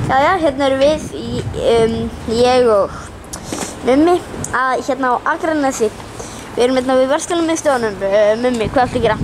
Jæja, hérna erum við, ég og Mummi, hérna á Akranesi. Við erum hérna við verslunarmiðstöðunum. Mummi, hvað ættu að gera?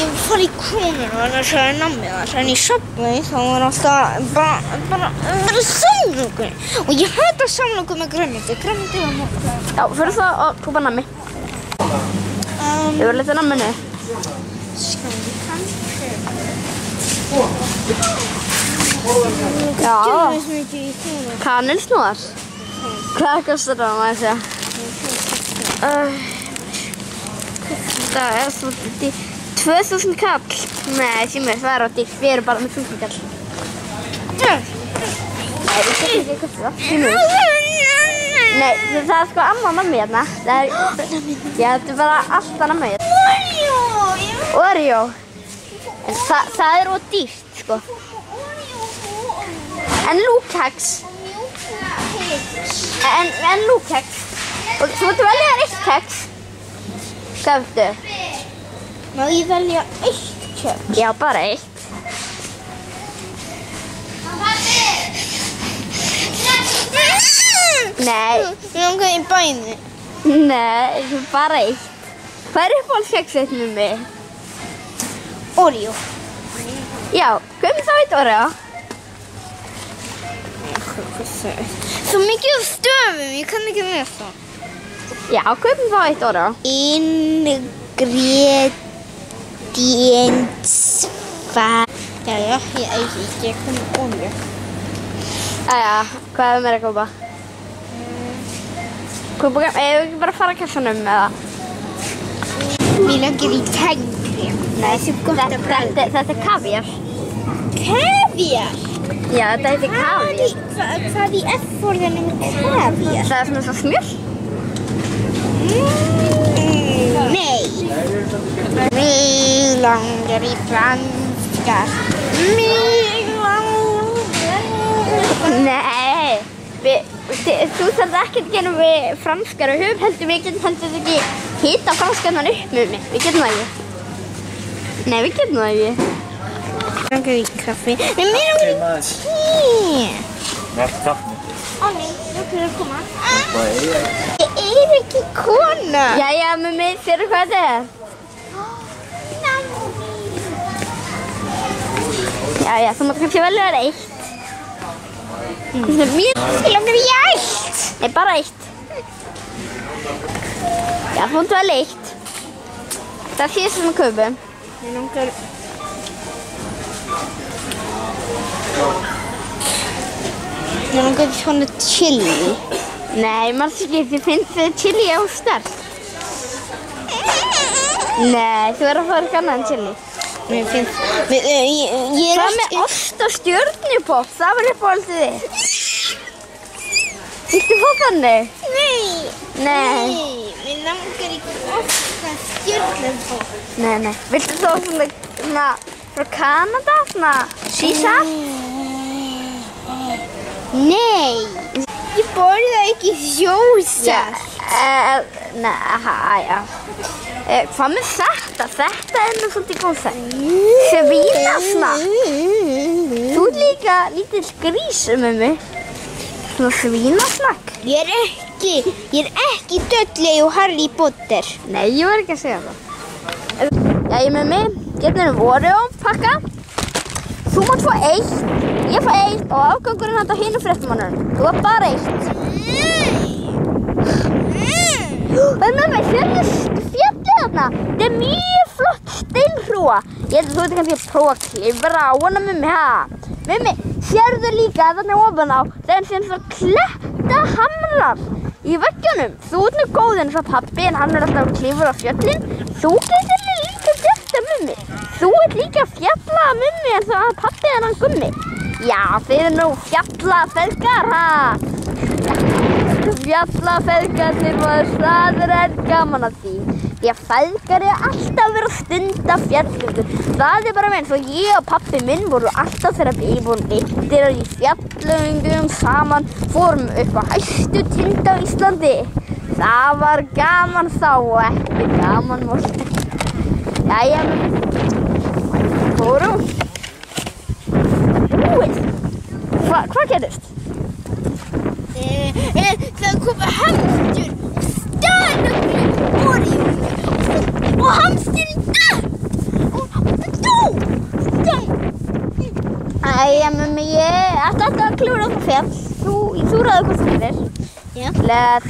Ég fór í Krónuna og það sagði nammi þar, en í Subway þá var alltaf bara samlokur. Og ég hata samlokur með grænmeti. Grænmeti var mjög. Já, fyrir það að kúpa nammi. Við verðum litið namminu. Skal við kannski? Já. Gjörðu svo mikið í Krónuna. Kanilsnúðar. Hvað kostar það, maður að segja? Það er svo dýrt. 2000 kall. Nei, símur, það er á dýrt. Við erum bara með 1000 kall. Nei, við getum ekki að kosta það. Símur. Nei, það er sko amma nammi hérna. Þetta er bara alltaf nammi. Oreo. En það er of dýrt, sko. En lúkkex. En lúkkex. Og þú ert að velja þér eitt kex. Hvað viltu? Má ég velja eitt kex? Já, bara eitt. Nei. Ég langar í bæni. Nei, bara eitt. Hvað er uppáhaldskeksið þitt, Mummi? Oreo. Já, kaupum þá eitt Oreo. Svo mikið af stöfum, ég kann ekki lesa. Já, kaupum þá eitt Oreo. Ingredients. Jæja, ég eigi ekki, ég kann Oreo. Jæja, hvað er meira að kaupa? Eigum við ekki bara að fara að kassanum eða? Mér langar í tengri. Nei, þetta er kavíar. Kavíar? Já, þetta heitir kavíar. Hvað í F-orðinu með kavíar? Það er svona svo smjör. Nei. Mér langar í franskar. Nei, þú þarf ekki að gera við franskar og höfum við getum ekki hita franskarnar upp með mig. Við getum það ekki. Nei, við getum það ekki. Mér langar í kaffi. Nei, mér langar í te. Vart kaffi? Ó nei, þú fyrir að koma. Ég er ekki kona. Jæja, Mummi, sérðu hvað þetta er? Jæja, þú mátt kannski velja þér eitt. Ég langar í allt. Nei, bara eitt. Já, þú mátt velja eitt. Það er síðast sem við kaupum. Mér langar... Mér langar í svona chili. Nei, Marskip, ég finnst þið chili á sterk. Nei, þú verður að fara eitthvað annað en chili. Mér finnst... Ég er Hvað með ost og stjörnupopp? Það var uppáhaldið þitt. Viltu fá þannig? Nei. Nei. Mér langar í ofta stjörnupopp. Nei. Viltu þá svona frá Kanada? Svona Caesar? Nei. Ég borða ekki sjósar. Nei, já. Hvað með þetta? Þetta er nú svolítið góð þetta. Svínasnakk. Þú ert líka lítill grís, Mummi. Svona svínasnakk. Ég er ekki Dudley og Harry Potter. Nei, ég var ekki að segja það. Jæja, Mummi, hérna erum Oreo pakka. Þú mátt fá eitt, ég fá eitt og afgangurinn handa hinu fréttamannunum. Þú var bara eitt. Mummi, fjallið þarna. Þetta er mjög flott steinhrúga. Ég held að þú veit kannski að prófa að klifra á hana, Mummi, ha? Mummi, sérðu líka þarna ofan á, það er sem svona klettahamrar í veggjunum. Þú ert nú góð eins og pabbi, en hann er alltaf að klifra á fjöllin. Þú getur líka gert það, Mummi. Þú ert líka fjalla, Mummi, en það pabbi en hann Gummi. Já, þeir eru nú fjallafeðgar, ha? Fjallafeðgarnir og það er gaman að því. Því að feðgar er alltaf verið að stunda fjallgöngu. Það er bara eins og ég og pabbi minn voru alltaf þegar við vorum eittir í fjallgöngum saman, fórum upp á hæstu tind á Íslandi. Það var gaman þá og ekki gaman morgun. Jæja, fórum. Hvað gerðist? Það kom hamstur og stal öllu Oreóinu og hamsturinn datt og það dó. Æja, mummi, ég ætla að klúra á það fjall. Þú ræður hvað þú gerir. Já. Leð.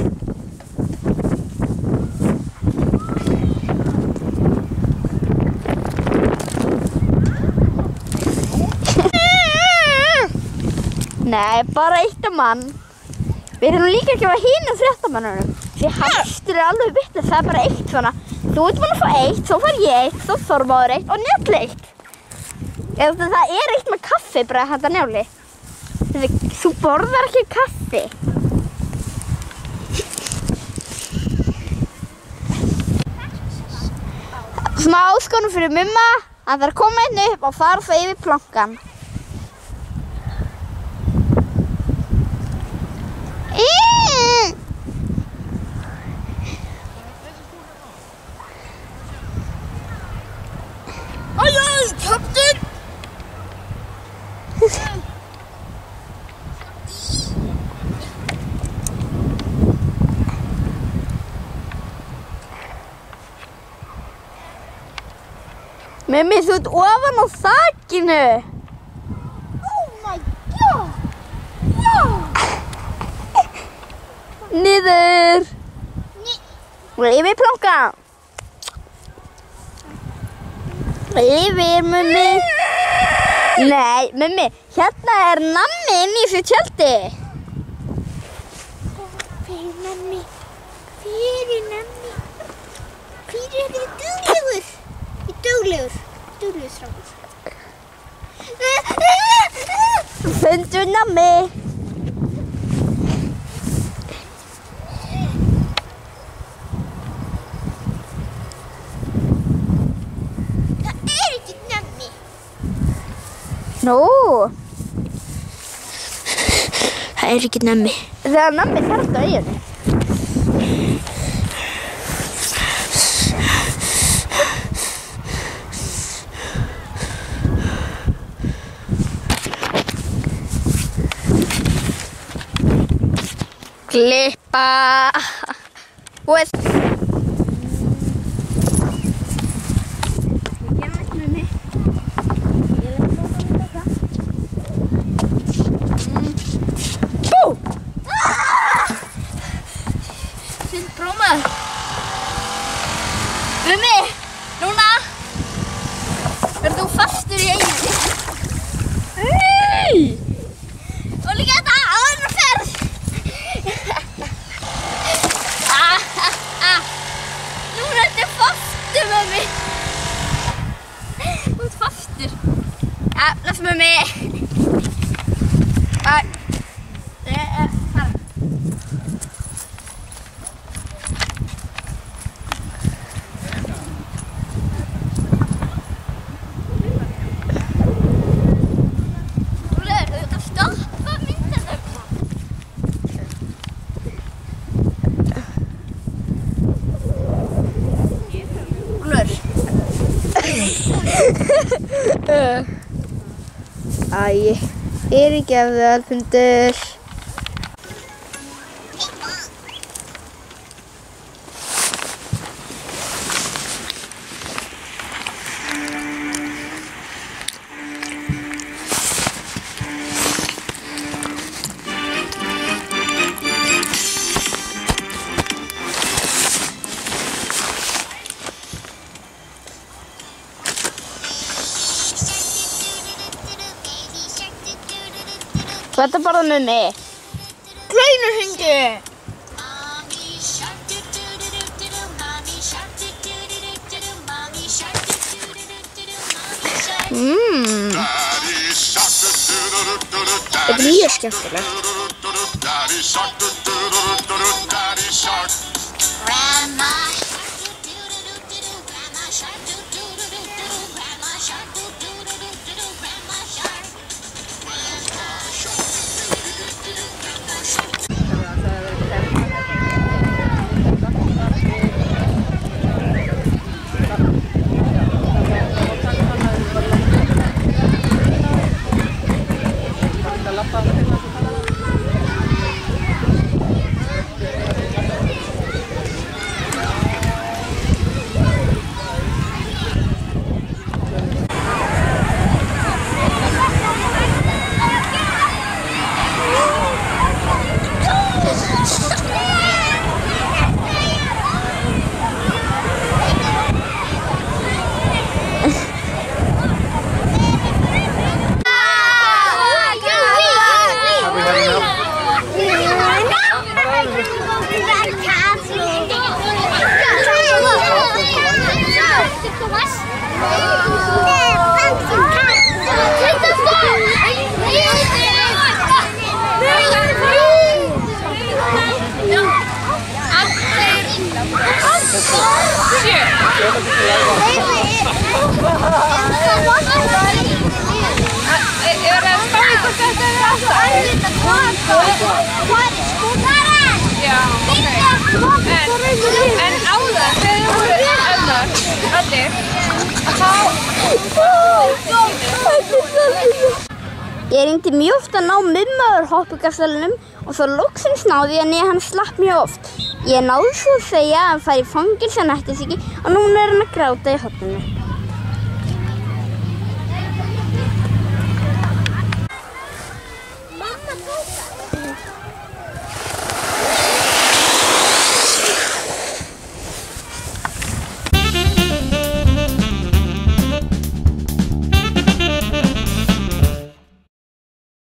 Nei, bara eitt mann. Við erum líka ekki að hinum fréttamannunum. Því hamstur alveg vitlaus, það bara eitt svona. Þú ert búin að fá eitt, svo far ég eitt, svo Þormóður eitt og Njáll eitt. Eða það eitt með kaffi bara þetta Njáli. Þú borðar ekki kaffi. Smá áskorun fyrir mumma. Hann þarf að koma inn upp og fara það yfir plankan. Kapten! Mummi, þú ert ofan á þakinu. Oh my god! Já! Niður. Yfir plankan. Yfir, mummi. Nei, mummi, hérna nammi inn í þessu tjaldi. Fyrir nammi. Fyrir nammi. Fyrir þið duglegur. Ég duglegur. Duglegur strákur. Fundu nammi. Nú. Það ekki nammi. Þegar nammi þarft á eyjunni. Klippa. Og Mummi, núna verður þú fastur í eyjunni. Og líka þetta áður að ferð. Núna ertu fastur, mummi. Þú ert fastur. Ja, bless, mummi. Fara. Æ, fyrirgefðu Alfundur. Hvað er bara með mig? Klaunuhundu! Þetta er mjög skemmtilegt. Lappa þetta er alltaf erfitt að taka. Hvað er skóðan? Já, ok. En áður, þegar þið voru allir, Ég reyndi mjög oft að ná mummaður hoppugassalunum og svo loksins náði ég að hann slapp mjög oft. Ég náði svo að segja að hann færi í fangelsi hann ætti sig ekki og núna er hann að gráta í horninu.